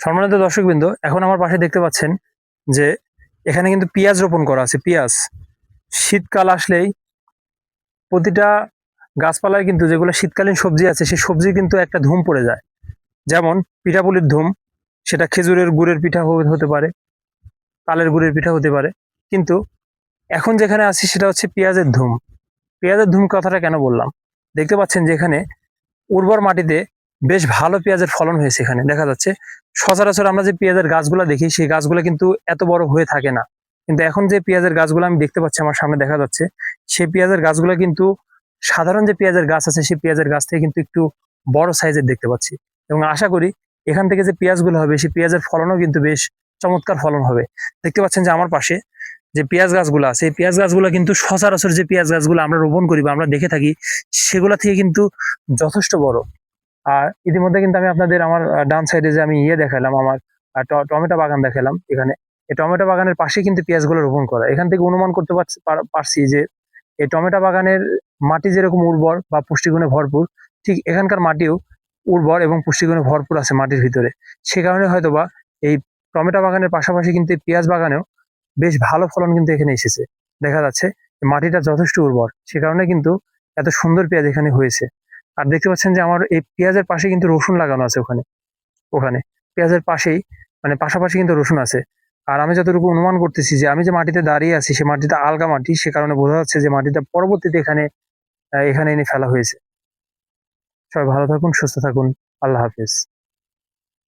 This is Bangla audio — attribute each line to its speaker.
Speaker 1: সম্মানিত দর্শকবৃন্দ, এখন আমার পাশে দেখতে পাচ্ছেন যে এখানে কিন্তু পেঁয়াজ রোপণ করা আছে। পেঁয়াজ শীতকাল আসলেই প্রতিটা গাছপালায় কিন্তু যেগুলো শীতকালীন সবজি আছে সেই সবজি কিন্তু একটা ধুম পড়ে যায়। যেমন পিঠাপুলির ধুম, সেটা খেজুরের গুড়ের পিঠা হতে পারে, তালের গুড়ের পিঠা হতে পারে। কিন্তু এখন যেখানে আছি সেটা হচ্ছে পেঁয়াজের ধুম। পেঁয়াজের ধুম কথাটা কেন বললাম? দেখতে পাচ্ছেন যে এখানে উর্বর মাটিতে বেশ ভালো পেঁয়াজের ফলন হয়েছে। এখানে দেখা যাচ্ছে সচরাচর আমরা যে পেঁয়াজের গাছগুলো দেখি সেই গাছগুলো কিন্তু এত বড় হয়ে থাকে না। কিন্তু এখন যে পেঁয়াজের গাছগুলো আমি দেখতে পাচ্ছি, আমার সামনে দেখা যাচ্ছে, সেই পেঁয়াজের গাছগুলো কিন্তু সাধারণ যে পেঁয়াজের গাছ আছে সেই পেঁয়াজের গাছ থেকে কিন্তু একটু বড় সাইজের দেখতে পাচ্ছি। এবং আশা করি এখান থেকে যে পেঁয়াজগুলো হবে সেই পেঁয়াজের ফলনও কিন্তু বেশ চমৎকার ফলন হবে। দেখতে পাচ্ছেন যে আমার পাশে যে পেঁয়াজ গাছগুলো আছে এই পেঁয়াজ গাছগুলো কিন্তু সচরাচর যে পেঁয়াজ গাছগুলো আমরা রোপণ করি বা আমরা দেখে থাকি সেগুলা থেকে কিন্তু যথেষ্ট বড়। আর ইতিমধ্যে কিন্তু আমি আপনাদের আমার ডান সাইডে যে আমি দেখালাম, আমার টমেটো বাগান দেখালাম। এখানে এই টমেটো বাগানের পাশে কিন্তু পেঁয়াজগুলো রোপণ করা। এখান থেকে অনুমান করতে পারছি যে এই টমেটো বাগানের মাটি যেরকম উর্বর বা পুষ্টিগুণে ভরপুর, ঠিক এখানকার মাটিও উর্বর এবং পুষ্টিগুণে ভরপুর আছে মাটির ভিতরে। সে কারণে হয়তোবা এই টমেটো বাগানের পাশাপাশি কিন্তু এই পেঁয়াজ বাগানেও বেশ ভালো ফলন কিন্তু এখানে এসেছে। দেখা যাচ্ছে মাটিটা যথেষ্ট উর্বর, সে কারণে কিন্তু এত সুন্দর পেঁয়াজ এখানে হয়েছে। আর দেখতে পাচ্ছেন যে আমার এই পেঁয়াজের পাশে কিন্তু রসুন লাগানো আছে। ওখানে ওখানে পেঁয়াজের পাশেই মানে পাশাপাশি কিন্তু রসুন আছে। আর আমি যতটুকু অনুমান করতেছি যে আমি যে মাটিতে দাঁড়িয়ে আছি সে মাটিটা আলগা মাটি, সে কারণে বোঝা যাচ্ছে যে মাটিটা পরবর্তীতে এখানে এনে ফেলা হয়েছে। সবাই ভালো থাকুন, সুস্থ থাকুন। আল্লাহ হাফিজ।